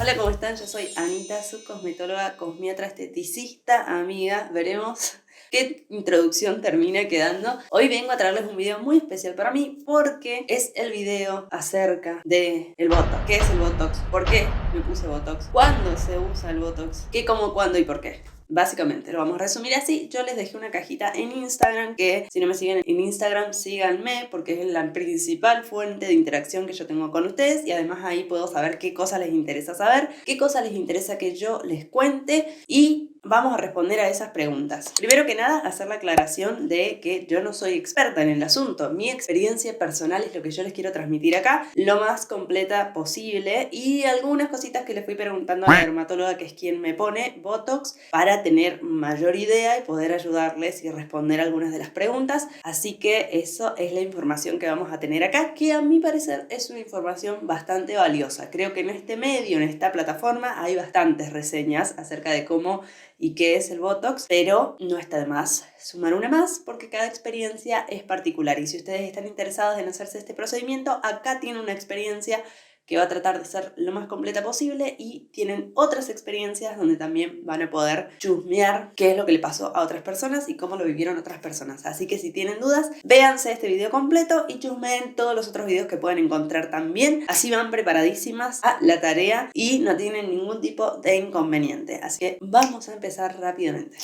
Hola, ¿cómo están? Yo soy Anita, su cosmetóloga, cosmiatra, esteticista, amiga. Veremos qué introducción termina quedando. Hoy vengo a traerles un video muy especial para mí porque es el video acerca del Botox. ¿Qué es el Botox? ¿Por qué me puse Botox? ¿Cuándo se usa el Botox? ¿Qué, cómo, cuándo y por qué? Básicamente, lo vamos a resumir así. Yo les dejé una cajita en Instagram que, si no me siguen en Instagram, síganme porque es la principal fuente de interacción que yo tengo con ustedes y además ahí puedo saber qué cosas les interesa saber, qué cosas les interesa que yo les cuente y vamos a responder a esas preguntas. Primero que nada, hacer la aclaración de que yo no soy experta en el asunto. Mi experiencia personal es lo que yo les quiero transmitir acá, lo más completa posible, y algunas cositas que les fui preguntando a la dermatóloga, que es quien me pone Botox, para tener mayor idea y poder ayudarles y responder algunas de las preguntas. Así que eso es la información que vamos a tener acá, que a mi parecer es una información bastante valiosa. Creo que en este medio, en esta plataforma, hay bastantes reseñas acerca de cómo y qué es el Botox, pero no está de más sumar una más porque cada experiencia es particular, y si ustedes están interesados en hacerse este procedimiento, acá tienen una experiencia que va a tratar de ser lo más completa posible, y tienen otras experiencias donde también van a poder chusmear qué es lo que le pasó a otras personas y cómo lo vivieron otras personas. Así que si tienen dudas, véanse este video completo y chusmeen todos los otros videos que pueden encontrar también. Así van preparadísimas a la tarea y no tienen ningún tipo de inconveniente. Así que vamos a empezar rápidamente.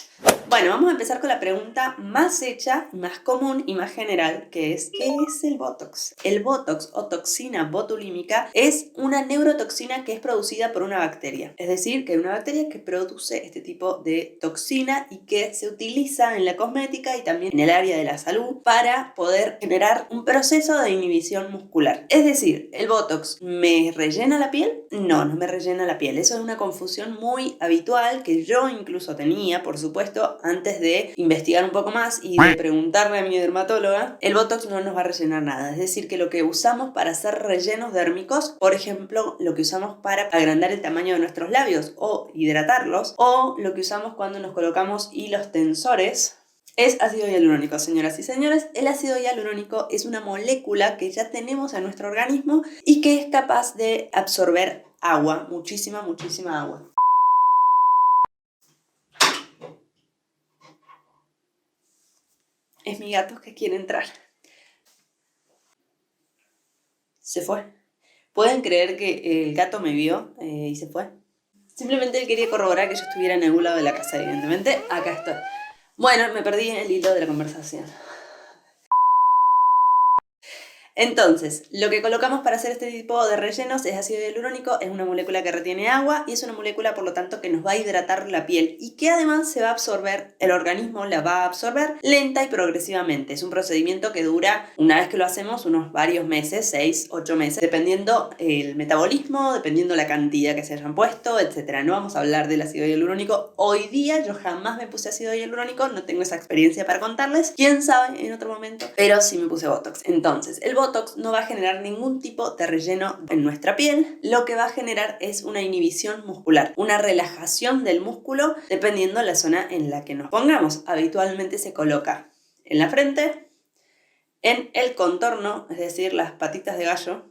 Bueno, vamos a empezar con la pregunta más hecha, más común y más general, que es ¿qué es el Botox? El Botox, o toxina botulímica, es una neurotoxina que es producida por una bacteria. Es decir, que hay una bacteria que produce este tipo de toxina y que se utiliza en la cosmética y también en el área de la salud para poder generar un proceso de inhibición muscular. Es decir, ¿el Botox me rellena la piel? No, no me rellena la piel. Eso es una confusión muy habitual que yo incluso tenía, por supuesto, antes de investigar un poco más y de preguntarle a mi dermatóloga. El Botox no nos va a rellenar nada. Es decir, que lo que usamos para hacer rellenos dérmicos, por ejemplo, lo que usamos para agrandar el tamaño de nuestros labios o hidratarlos, o lo que usamos cuando nos colocamos hilos tensores, es ácido hialurónico, señoras y señores. El ácido hialurónico es una molécula que ya tenemos en nuestro organismo y que es capaz de absorber agua, muchísima, muchísima agua. Es mi gato que quiere entrar. Se fue. ¿Pueden creer que el gato me vio y se fue? Simplemente él quería corroborar que yo estuviera en algún lado de la casa, evidentemente. Acá estoy. Bueno, me perdí el hilo de la conversación. Entonces, lo que colocamos para hacer este tipo de rellenos es ácido hialurónico. Es una molécula que retiene agua y es una molécula, por lo tanto, que nos va a hidratar la piel y que además se va a absorber, el organismo la va a absorber lenta y progresivamente. Es un procedimiento que dura, una vez que lo hacemos, unos varios meses, 6, 8 meses, dependiendo el metabolismo, dependiendo la cantidad que se hayan puesto, etc. No vamos a hablar del ácido hialurónico hoy día. Yo jamás me puse ácido hialurónico, no tengo esa experiencia para contarles. Quién sabe en otro momento, pero sí me puse Botox. Entonces, el Botox no va a generar ningún tipo de relleno en nuestra piel. Lo que va a generar es una inhibición muscular, una relajación del músculo dependiendo la zona en la que nos pongamos. Habitualmente se coloca en la frente, en el contorno, es decir, las patitas de gallo,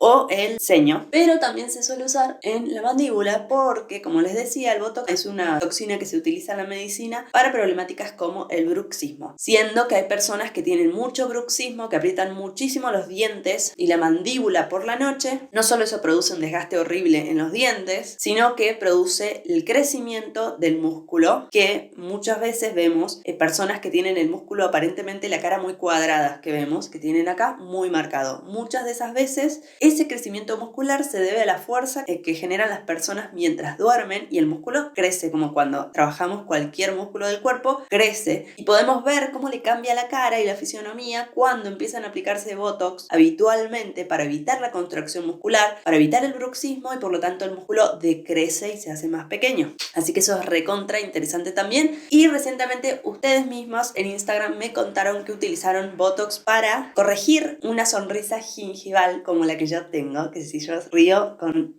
o el ceño, pero también se suele usar en la mandíbula porque, como les decía, el Botox es una toxina que se utiliza en la medicina para problemáticas como el bruxismo, siendo que hay personas que tienen mucho bruxismo, que aprietan muchísimo los dientes y la mandíbula por la noche. No solo eso produce un desgaste horrible en los dientes, sino que produce el crecimiento del músculo, que muchas veces vemos personas que tienen el músculo, aparentemente la cara muy cuadrada, que vemos que tienen acá muy marcado. Muchas de esas veces ese crecimiento muscular se debe a la fuerza que generan las personas mientras duermen, y el músculo crece, como cuando trabajamos cualquier músculo del cuerpo, crece, y podemos ver cómo le cambia la cara y la fisionomía cuando empiezan a aplicarse Botox habitualmente para evitar la contracción muscular, para evitar el bruxismo, y por lo tanto el músculo decrece y se hace más pequeño. Así que eso es recontra interesante también. Y recientemente ustedes mismos en Instagram me contaron que utilizaron Botox para corregir una sonrisa gingival como la que yo tengo, que si yo río con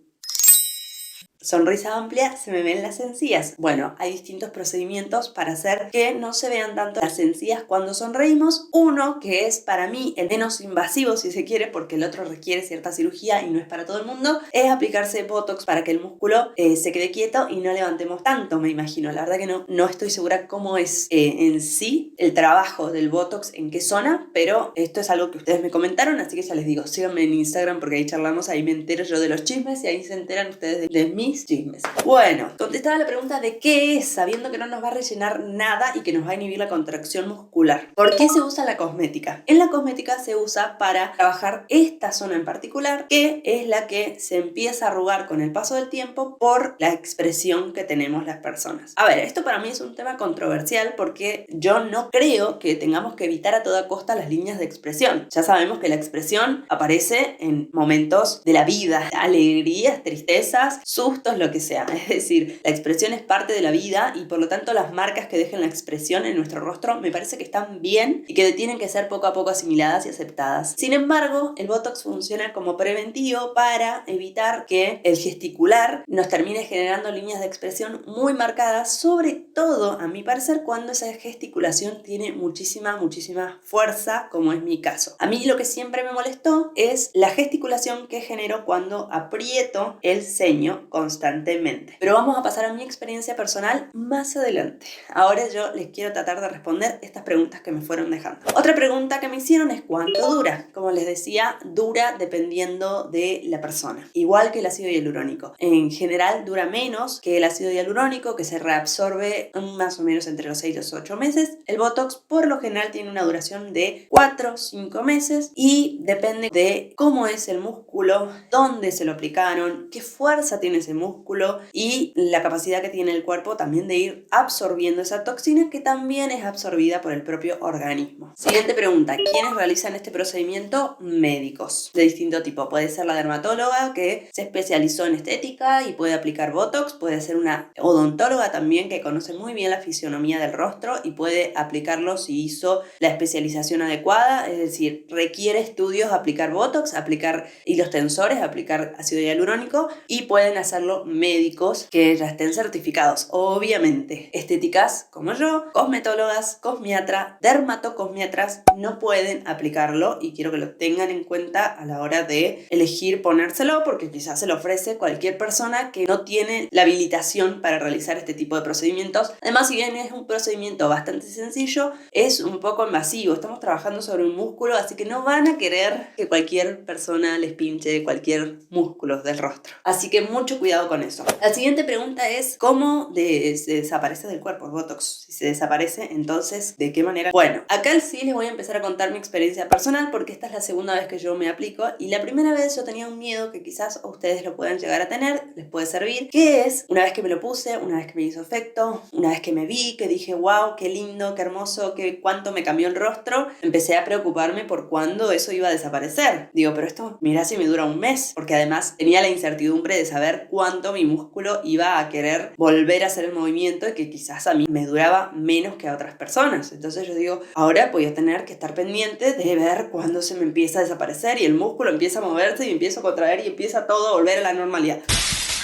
sonrisa amplia, se me ven las encías. Bueno, hay distintos procedimientos para hacer que no se vean tanto las encías cuando sonreímos. Uno, que es para mí el menos invasivo, si se quiere, porque el otro requiere cierta cirugía y no es para todo el mundo, es aplicarse Botox para que el músculo se quede quieto y no levantemos tanto, me imagino. La verdad que no estoy segura cómo es en sí el trabajo del Botox, en qué zona, pero esto es algo que ustedes me comentaron, así que ya les digo, síganme en Instagram porque ahí charlamos, ahí me entero yo de los chismes y ahí se enteran ustedes de mis chismes. Bueno, contestaba la pregunta de qué es, sabiendo que no nos va a rellenar nada y que nos va a inhibir la contracción muscular. ¿Por qué se usa la cosmética? En la cosmética se usa para trabajar esta zona en particular, que es la que se empieza a arrugar con el paso del tiempo por la expresión que tenemos las personas. A ver, esto para mí es un tema controversial porque yo no creo que tengamos que evitar a toda costa las líneas de expresión. Ya sabemos que la expresión aparece en momentos de la vida, alegrías, tristezas, sustos, lo que sea. Es decir, la expresión es parte de la vida y por lo tanto las marcas que dejen la expresión en nuestro rostro me parece que están bien y que tienen que ser poco a poco asimiladas y aceptadas. Sin embargo, el Botox funciona como preventivo para evitar que el gesticular nos termine generando líneas de expresión muy marcadas, sobre todo, a mi parecer, cuando esa gesticulación tiene muchísima fuerza, como es mi caso. A mí lo que siempre me molestó es la gesticulación que genero cuando aprieto el ceño constantemente. Pero vamos a pasar a mi experiencia personal más adelante. Ahora yo les quiero tratar de responder estas preguntas que me fueron dejando. Otra pregunta que me hicieron es ¿cuánto dura? Como les decía, dura dependiendo de la persona. Igual que el ácido hialurónico. En general dura menos que el ácido hialurónico, que se reabsorbe más o menos entre los 6 y los 8 meses. El Botox por lo general tiene una duración de 4 o 5 meses y depende de cómo es el músculo, dónde se lo aplicaron, qué fuerza tiene ese músculo y la capacidad que tiene el cuerpo también de ir absorbiendo esa toxina que también es absorbida por el propio organismo. Siguiente pregunta, ¿quiénes realizan este procedimiento? Médicos de distinto tipo. Puede ser la dermatóloga que se especializó en estética y puede aplicar Botox, puede ser una odontóloga también que conoce muy bien la fisionomía del rostro y puede aplicarlo si hizo la especialización adecuada, es decir, requiere estudios aplicar Botox, aplicar hilos tensores, aplicar ácido hialurónico y pueden hacerlo médicos que ya estén certificados. Obviamente, estéticas como yo, cosmetólogas, cosmiatra, dermatocosmiatras no pueden aplicarlo y quiero que lo tengan en cuenta a la hora de elegir ponérselo porque quizás se lo ofrece cualquier persona que no tiene la habilitación para realizar este tipo de procedimientos. Además, si bien es un procedimiento bastante sencillo, es un poco invasivo. Estamos trabajando sobre un músculo, así que no van a querer que cualquier persona les pinche cualquier músculo del rostro. Así que mucho cuidado con eso. La siguiente pregunta es ¿cómo se desaparece del cuerpo el Botox? Si se desaparece, entonces, ¿de qué manera? Bueno, acá sí les voy a empezar a contar mi experiencia personal porque esta es la segunda vez que yo me aplico y la primera vez yo tenía un miedo que quizás ustedes lo puedan llegar a tener, les puede servir, que es una vez que me lo puse, una vez que me hizo efecto, una vez que me vi, que dije wow, qué lindo, qué hermoso, cuánto me cambió el rostro, empecé a preocuparme por cuándo eso iba a desaparecer. Digo, pero esto, mira si me dura un mes, porque además tenía la incertidumbre de saber cuánto mi músculo iba a querer volver a hacer el movimiento y que quizás a mí me duraba menos que a otras personas. Entonces yo digo, ahora voy a tener que estar pendiente de ver cuándo se me empieza a desaparecer y el músculo empieza a moverse y empiezo a contraer y empieza todo a volver a la normalidad.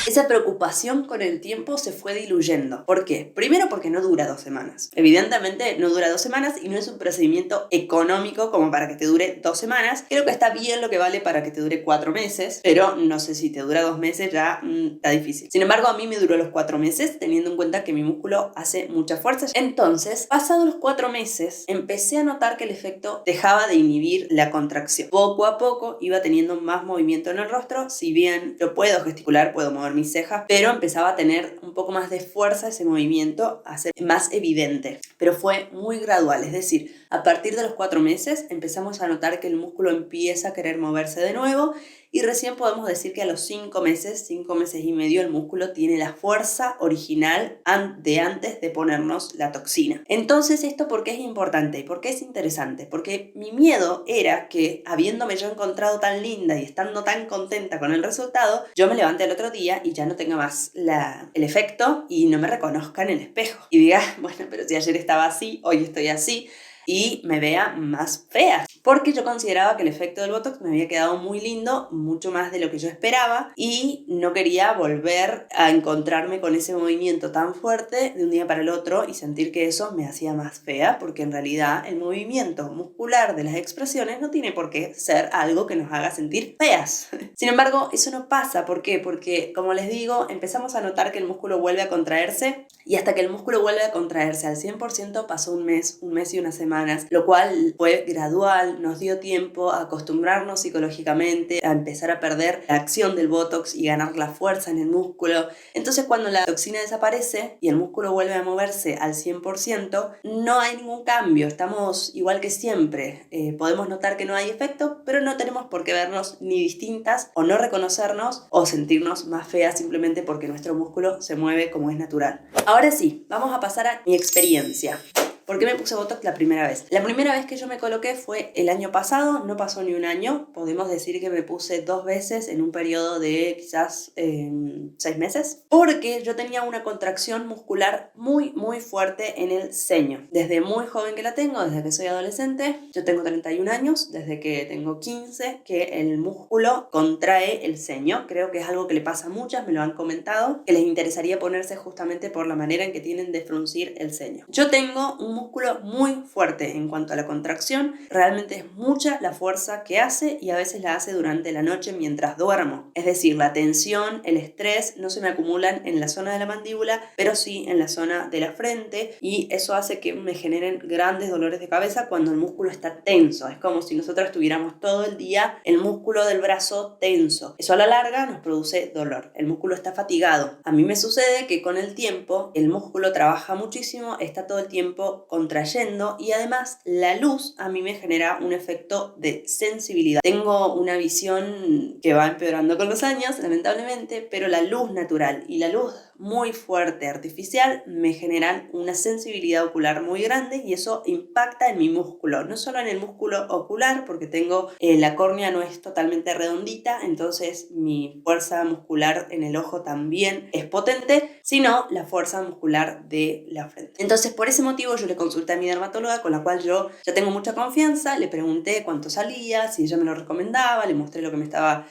Esa preocupación con el tiempo se fue diluyendo. ¿Por qué? Primero porque no dura 2 semanas. Evidentemente no dura 2 semanas y no es un procedimiento económico como para que te dure 2 semanas. Creo que está bien lo que vale para que te dure 4 meses, pero no sé si te dura 2 meses ya está difícil. Sin embargo, a mí me duró los 4 meses teniendo en cuenta que mi músculo hace mucha fuerza. Entonces, pasados los 4 meses, empecé a notar que el efecto dejaba de inhibir la contracción. Poco a poco iba teniendo más movimiento en el rostro, si bien yo puedo gesticular, puedo mover mis cejas, pero empezaba a tener un poco más de fuerza ese movimiento, a ser más evidente, pero fue muy gradual, es decir, a partir de los 4 meses empezamos a notar que el músculo empieza a querer moverse de nuevo y recién podemos decir que a los 5 meses y medio, el músculo tiene la fuerza original de antes de ponernos la toxina. Entonces, ¿esto por qué es importante y por qué es interesante? Porque mi miedo era que, habiéndome yo encontrado tan linda y estando tan contenta con el resultado, yo me levante el otro día y ya no tenga más el efecto y no me reconozca en el espejo. Y diga, bueno, pero si ayer estaba así, hoy estoy así, y me vea más fea. porque yo consideraba que el efecto del Botox me había quedado muy lindo, mucho más de lo que yo esperaba, y no quería volver a encontrarme con ese movimiento tan fuerte de un día para el otro y sentir que eso me hacía más fea, porque en realidad el movimiento muscular de las expresiones no tiene por qué ser algo que nos haga sentir feas. Sin embargo, eso no pasa. ¿Por qué? Porque, como les digo, empezamos a notar que el músculo vuelve a contraerse, y hasta que el músculo vuelve a contraerse al 100% pasó un mes y unas semanas, lo cual fue gradual, nos dio tiempo a acostumbrarnos psicológicamente, a empezar a perder la acción del Botox y ganar la fuerza en el músculo. Entonces, cuando la toxina desaparece y el músculo vuelve a moverse al 100%, no hay ningún cambio, estamos igual que siempre. Podemos notar que no hay efecto, pero no tenemos por qué vernos ni distintas o no reconocernos o sentirnos más feas simplemente porque nuestro músculo se mueve como es natural. Ahora sí, vamos a pasar a mi experiencia. ¿Por qué me puse Botox la primera vez? La primera vez que yo me coloqué fue el año pasado, no pasó ni un año. Podemos decir que me puse 2 veces en un periodo de quizás 6 meses, porque yo tenía una contracción muscular muy fuerte en el ceño. Desde muy joven que la tengo, desde que soy adolescente. Yo tengo 31 años, desde que tengo 15, que el músculo contrae el ceño. Creo que es algo que le pasa a muchas, me lo han comentado, que les interesaría ponerse justamente por la manera en que tienen de fruncir el ceño. Yo tengo un músculo muy fuerte en cuanto a la contracción, realmente es mucha la fuerza que hace y a veces la hace durante la noche mientras duermo. Es decir, la tensión, el estrés no se me acumulan en la zona de la mandíbula, pero sí en la zona de la frente, y eso hace que me generen grandes dolores de cabeza cuando el músculo está tenso. Es como si nosotros tuviéramos todo el día el músculo del brazo tenso. Eso a la larga nos produce dolor. El músculo está fatigado. A mí me sucede que con el tiempo el músculo trabaja muchísimo, está todo el tiempo contrayendo, y además la luz a mí me genera un efecto de sensibilidad. Tengo una visión que va empeorando con los años, lamentablemente, pero la luz natural y la luz muy fuerte artificial me generan una sensibilidad ocular muy grande, y eso impacta en mi músculo, no solo en el músculo ocular, porque tengo la córnea no es totalmente redondita, entonces mi fuerza muscular en el ojo también es potente, sino la fuerza muscular de la frente. Entonces, por ese motivo yo le consulté a mi dermatóloga, con la cual yo ya tengo mucha confianza, le pregunté cuánto salía, si ella me lo recomendaba, le mostré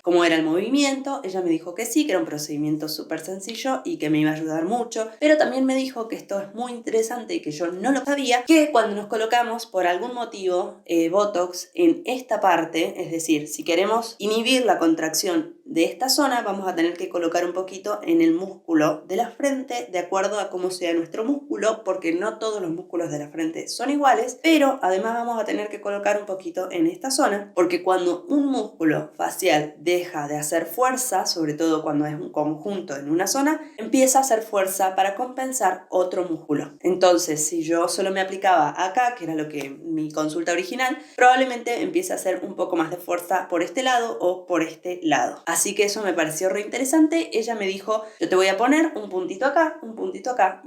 cómo era el movimiento. Ella me dijo que sí, que era un procedimiento súper sencillo y que me iba a ayudar mucho, pero también me dijo que esto es muy interesante y que yo no lo sabía, que cuando nos colocamos por algún motivo Botox en esta parte, es decir, si queremos inhibir la contracción de esta zona, vamos a tener que colocar un poquito en el músculo de la frente, de acuerdo a cómo sea nuestro músculo, porque no todos los músculos de la frente son iguales, pero además vamos a tener que colocar un poquito en esta zona, porque cuando un músculo facial deja de hacer fuerza, sobre todo cuando es un conjunto en una zona, empieza a hacer fuerza para compensar otro músculo. Entonces, si yo solo me aplicaba acá, que era lo que mi consulta original, probablemente empiece a hacer un poco más de fuerza por este lado o por este lado. Así que eso me pareció re interesante. Ella me dijo, yo te voy a poner un puntito acá y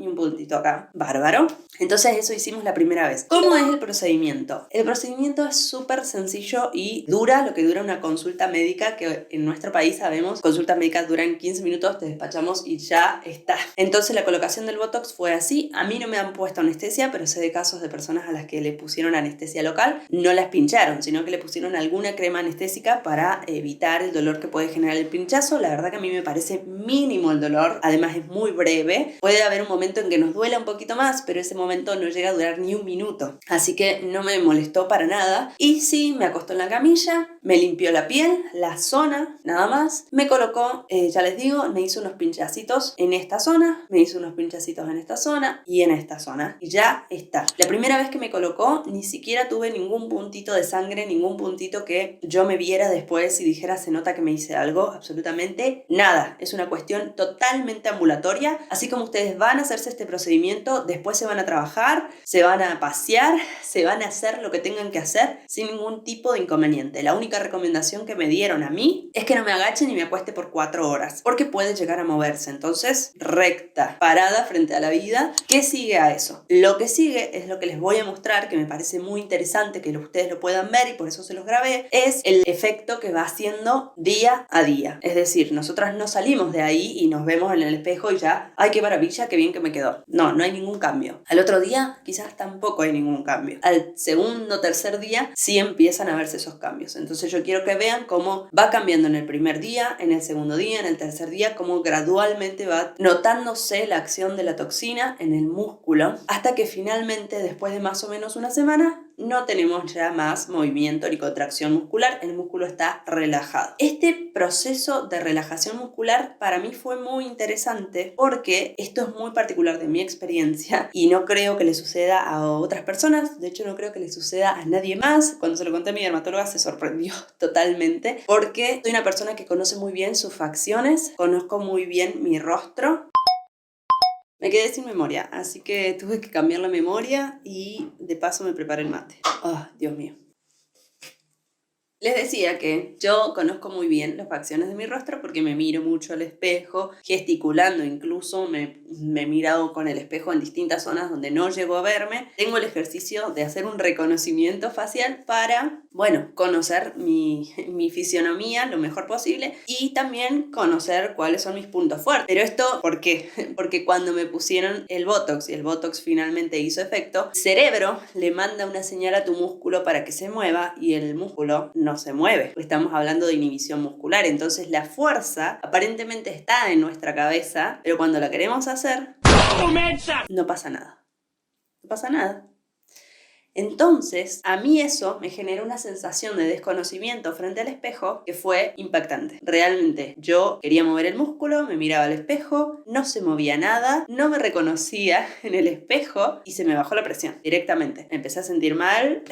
un puntito acá. Bárbaro. Entonces eso hicimos la primera vez. ¿Cómo es el procedimiento? El procedimiento es súper sencillo y dura lo que dura una consulta médica, que en nuestro país sabemos, consultas médicas duran 15 minutos, te despachamos y ya está. Entonces la colocación del Botox fue así. A mí no me han puesto anestesia, pero sé de casos de personas a las que le pusieron anestesia local. No las pincharon, sino que le pusieron alguna crema anestésica para evitar el dolor que puede generar el pinchazo. La verdad que a mí me parece mínimo el dolor, además es muy breve. Puede haber un momento en que nos duela un poquito más, pero ese momento no llega a durar ni un minuto, así que no me molestó para nada. Y sí, me acostó en la camilla, me limpió la piel, la zona, nada más. Me colocó, ya les digo, me hizo unos pinchacitos en esta zona, me hizo unos pinchacitos en esta zona y en esta zona, y ya está. La primera vez que me colocó ni siquiera tuve ningún puntito de sangre, ningún puntito que yo me viera después y dijera se nota que me hice algo, absolutamente nada. Es una cuestión totalmente ambulatoria. Así como ustedes van a hacerse este procedimiento, después se van a trabajar, se van a pasear, se van a hacer lo que tengan que hacer sin ningún tipo de inconveniente. La única única recomendación que me dieron a mí es que no me agache ni me acueste por 4 horas, porque puede llegar a moverse. Entonces, recta, parada frente a la vida. ¿Qué sigue a eso? Lo que sigue es lo que les voy a mostrar, que me parece muy interesante que ustedes lo puedan ver y por eso se los grabé, es el efecto que va haciendo día a día. Es decir, nosotras no salimos de ahí y nos vemos en el espejo y ya, ¡ay, qué maravilla, qué bien que me quedó! No hay ningún cambio. Al otro día, quizás tampoco hay ningún cambio. Al segundo, tercer día, sí empiezan a verse esos cambios. Entonces yo quiero que vean cómo va cambiando en el primer día, en el segundo día, en el tercer día, cómo gradualmente va notándose la acción de la toxina en el músculo, hasta que finalmente, después de más o menos una semana, no tenemos ya más movimiento ni contracción muscular, el músculo está relajado. Este proceso de relajación muscular para mí fue muy interesante porque esto es muy particular de mi experiencia y no creo que le suceda a otras personas, de hecho no creo que le suceda a nadie más. Cuando se lo conté a mi dermatóloga se sorprendió totalmente porque soy una persona que conoce muy bien sus facciones, conozco muy bien mi rostro. Me quedé sin memoria, así que tuve que cambiar la memoria y de paso me preparé el mate. ¡Oh, Dios mío! Les decía que yo conozco muy bien las facciones de mi rostro porque me miro mucho al espejo, gesticulando incluso, me he mirado con el espejo en distintas zonas donde no llego a verme. Tengo el ejercicio de hacer un reconocimiento facial para, conocer mi fisionomía lo mejor posible y también conocer cuáles son mis puntos fuertes. Pero esto, ¿por qué? Porque cuando me pusieron el Botox y el Botox finalmente hizo efecto, el cerebro le manda una señal a tu músculo para que se mueva y el músculo no se mueve. Estamos hablando de inhibición muscular, entonces la fuerza aparentemente está en nuestra cabeza, pero cuando la queremos hacer, no pasa nada. No pasa nada. Entonces, a mí eso me generó una sensación de desconocimiento frente al espejo que fue impactante. Realmente, yo quería mover el músculo, me miraba al espejo, no se movía nada, no me reconocía en el espejo y se me bajó la presión directamente. Me empecé a sentir mal.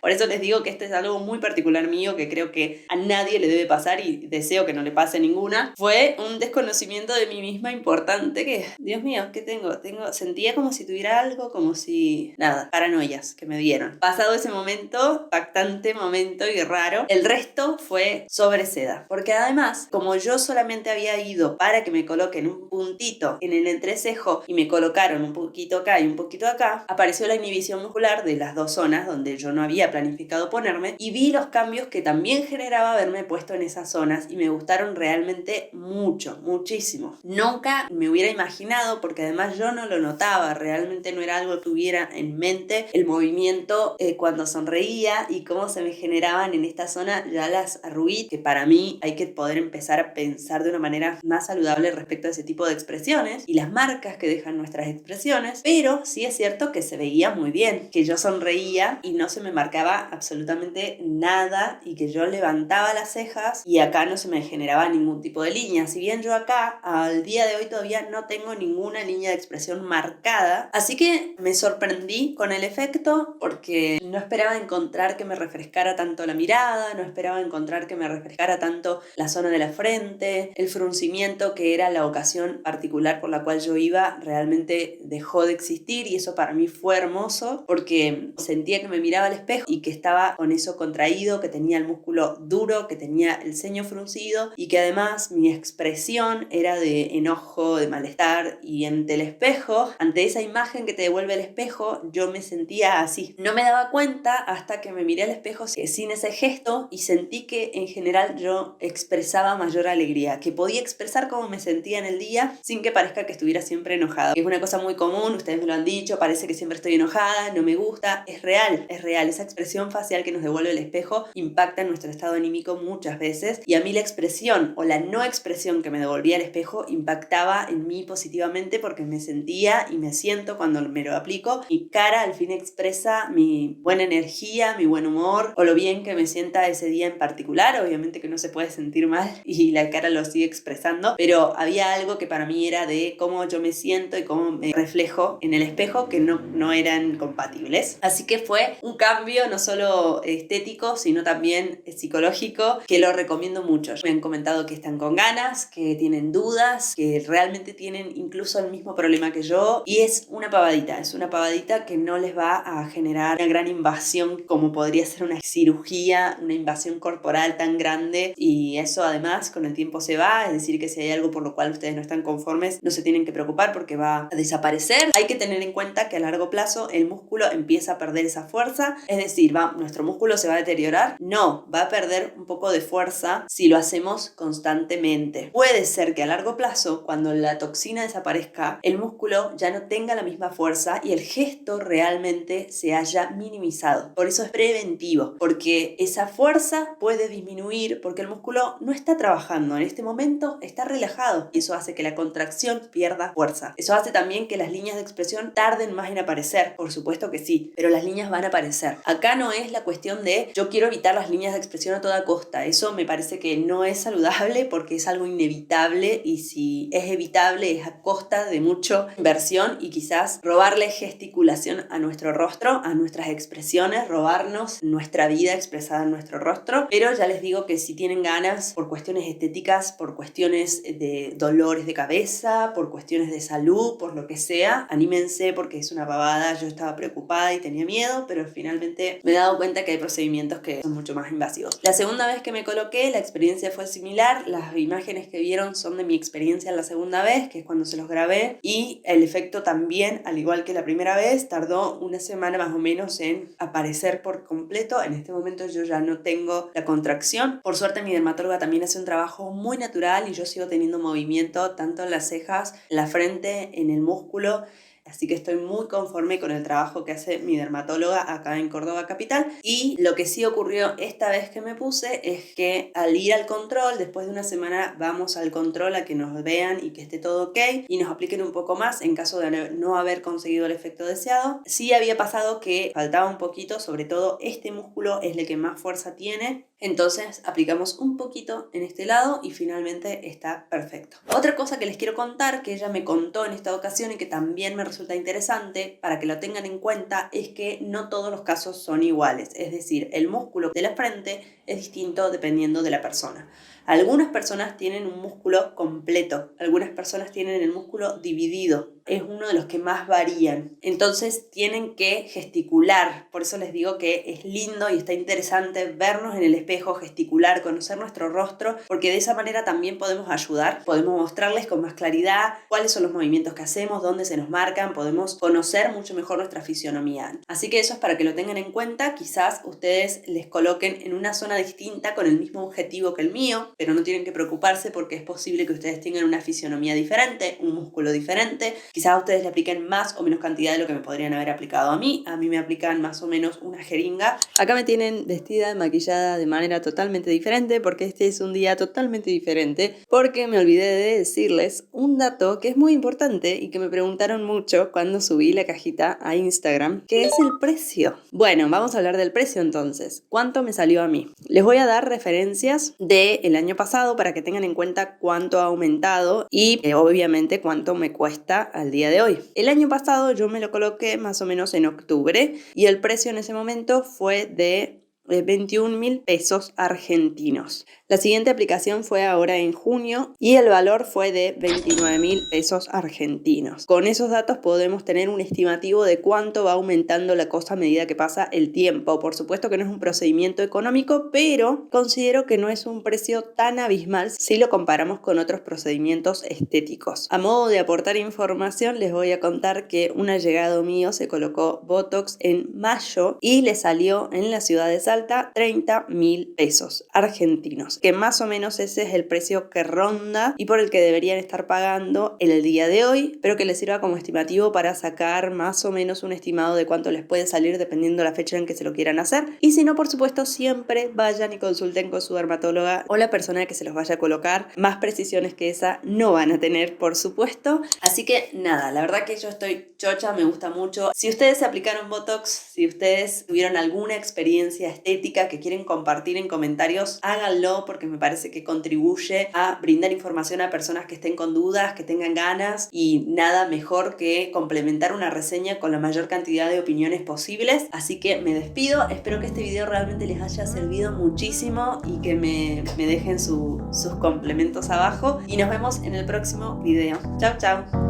Por eso les digo que este es algo muy particular mío que creo que a nadie le debe pasar y deseo que no le pase a ninguna. Fue un desconocimiento de mí misma importante que, Dios mío, ¿qué tengo? Sentía como si tuviera algo, como si... nada, paranoias que me dieron. Pasado ese momento, impactante momento y raro, el resto fue sobre seda. Porque además, como yo solamente había ido para que me coloquen un puntito en el entrecejo y me colocaron un poquito acá y un poquito acá, apareció la inhibición muscular de las dos zonas donde yo no había planificado ponerme y vi los cambios que también generaba haberme puesto en esas zonas y me gustaron realmente mucho, muchísimo. Nunca me hubiera imaginado, porque además yo no lo notaba, realmente no era algo que tuviera en mente, el movimiento cuando sonreía y cómo se me generaban en esta zona ya las arruguitas, que para mí hay que poder empezar a pensar de una manera más saludable respecto a ese tipo de expresiones y las marcas que dejan nuestras expresiones, pero sí es cierto que se veía muy bien, que yo sonreía y no se me marcaba absolutamente nada y que yo levantaba las cejas y acá no se me generaba ningún tipo de línea. Si bien yo acá al día de hoy todavía no tengo ninguna línea de expresión marcada, así que me sorprendí con el efecto porque no esperaba encontrar que me refrescara tanto la mirada, no esperaba encontrar que me refrescara tanto la zona de la frente, el fruncimiento que era la ocasión particular por la cual yo iba realmente dejó de existir y eso para mí fue hermoso porque sentía que me miraba al espejo y que estaba con eso contraído, que tenía el músculo duro, que tenía el ceño fruncido y que además mi expresión era de enojo, de malestar y ante el espejo, ante esa imagen que te devuelve el espejo, yo me sentía así. No me daba cuenta hasta que me miré al espejo sin ese gesto y sentí que en general yo expresaba mayor alegría, que podía expresar cómo me sentía en el día sin que parezca que estuviera siempre enojada. Es una cosa muy común, ustedes me lo han dicho, parece que siempre estoy enojada, no me gusta, es real. Esa expresión facial que nos devuelve el espejo impacta en nuestro estado anímico muchas veces y a mí la expresión o la no expresión que me devolvía el espejo impactaba en mí positivamente porque me sentía y me siento cuando me lo aplico. Mi cara al fin expresa mi buena energía, mi buen humor o lo bien que me sienta ese día en particular. Obviamente que no se puede sentir mal y la cara lo sigue expresando, pero había algo que para mí era de cómo yo me siento y cómo me reflejo en el espejo que no eran compatibles. Así que fue un cambio cambio no solo estético, sino también psicológico, que lo recomiendo mucho. Me han comentado que están con ganas, que tienen dudas, que realmente tienen incluso el mismo problema que yo, y es una pavadita que no les va a generar una gran invasión como podría ser una cirugía, una invasión corporal tan grande, y eso además con el tiempo se va, es decir que si hay algo por lo cual ustedes no están conformes, no se tienen que preocupar porque va a desaparecer. Hay que tener en cuenta que a largo plazo el músculo empieza a perder esa fuerza, es decir, nuestro músculo se va a deteriorar, no, va a perder un poco de fuerza si lo hacemos constantemente. Puede ser que a largo plazo, cuando la toxina desaparezca, el músculo ya no tenga la misma fuerza y el gesto realmente se haya minimizado. Por eso es preventivo, porque esa fuerza puede disminuir porque el músculo no está trabajando en este momento, está relajado, y eso hace que la contracción pierda fuerza. Eso hace también que las líneas de expresión tarden más en aparecer, por supuesto que sí, pero las líneas van a aparecer. Acá no es la cuestión de yo quiero evitar las líneas de expresión a toda costa, eso me parece que no es saludable porque es algo inevitable, y si es evitable es a costa de mucha inversión y quizás robarle gesticulación a nuestro rostro, a nuestras expresiones, robarnos nuestra vida expresada en nuestro rostro. Pero ya les digo que si tienen ganas, por cuestiones estéticas, por cuestiones de dolores de cabeza, por cuestiones de salud, por lo que sea, anímense porque es una pavada. Yo estaba preocupada y tenía miedo, pero finalmente me he dado cuenta que hay procedimientos que son mucho más invasivos. La segunda vez que me coloqué, la experiencia fue similar. Las imágenes que vieron son de mi experiencia la segunda vez, que es cuando se los grabé, y el efecto también, al igual que la primera vez, tardó una semana más o menos en aparecer por completo. En este momento yo ya no tengo la contracción. Por suerte mi dermatóloga también hace un trabajo muy natural y yo sigo teniendo movimiento tanto en las cejas, en la frente, en el músculo. Así que estoy muy conforme con el trabajo que hace mi dermatóloga acá en Córdoba capital. Y lo que sí ocurrió esta vez que me puse es que al ir al control, después de una semana vamos al control a que nos vean y que esté todo ok y nos apliquen un poco más en caso de no haber conseguido el efecto deseado. Sí había pasado que faltaba un poquito, sobre todo este músculo es el que más fuerza tiene. Entonces aplicamos un poquito en este lado y finalmente está perfecto. Otra cosa que les quiero contar, que ella me contó en esta ocasión y que también me resulta interesante para que lo tengan en cuenta, es que no todos los casos son iguales. Es decir, el músculo de la frente es distinto dependiendo de la persona. Algunas personas tienen un músculo completo, algunas personas tienen el músculo dividido. Es uno de los que más varían. Entonces tienen que gesticular. Por eso les digo que es lindo y está interesante vernos en el espejo, gesticular, conocer nuestro rostro, porque de esa manera también podemos ayudar, podemos mostrarles con más claridad cuáles son los movimientos que hacemos, dónde se nos marcan, podemos conocer mucho mejor nuestra fisionomía. Así que eso es para que lo tengan en cuenta. Quizás ustedes les coloquen en una zona distinta con el mismo objetivo que el mío, pero no tienen que preocuparse porque es posible que ustedes tengan una fisionomía diferente, un músculo diferente. Quizás a ustedes le apliquen más o menos cantidad de lo que me podrían haber aplicado a mí. A mí me aplican más o menos una jeringa. Acá me tienen vestida, maquillada de manera totalmente diferente porque este es un día totalmente diferente, porque me olvidé de decirles un dato que es muy importante y que me preguntaron mucho cuando subí la cajita a Instagram, que es el precio. Bueno, vamos a hablar del precio entonces. ¿Cuánto me salió a mí? Les voy a dar referencias del año pasado para que tengan en cuenta cuánto ha aumentado y obviamente cuánto me cuesta al día de hoy. El año pasado yo me lo coloqué más o menos en octubre y el precio en ese momento fue de 21.000 pesos argentinos. La siguiente aplicación fue ahora en junio y el valor fue de 29.000 pesos argentinos. Con esos datos podemos tener un estimativo de cuánto va aumentando la cosa a medida que pasa el tiempo. Por supuesto que no es un procedimiento económico, pero considero que no es un precio tan abismal si lo comparamos con otros procedimientos estéticos. A modo de aportar información, les voy a contar que un allegado mío se colocó Botox en mayo y le salió en la ciudad de Salta 30.000 pesos argentinos, que más o menos ese es el precio que ronda y por el que deberían estar pagando en el día de hoy, pero que les sirva como estimativo para sacar más o menos un estimado de cuánto les puede salir dependiendo de la fecha en que se lo quieran hacer. Y si no, por supuesto, siempre vayan y consulten con su dermatóloga o la persona que se los vaya a colocar. Más precisiones que esa no van a tener, por supuesto. Así que nada, la verdad que yo estoy chocha, me gusta mucho. Si ustedes se aplicaron Botox, si ustedes tuvieron alguna experiencia estética ética que quieren compartir en comentarios, háganlo porque me parece que contribuye a brindar información a personas que estén con dudas, que tengan ganas, y nada mejor que complementar una reseña con la mayor cantidad de opiniones posibles. Así que me despido, espero que este video realmente les haya servido muchísimo y que me dejen sus complementos abajo y nos vemos en el próximo video. Chau, chau.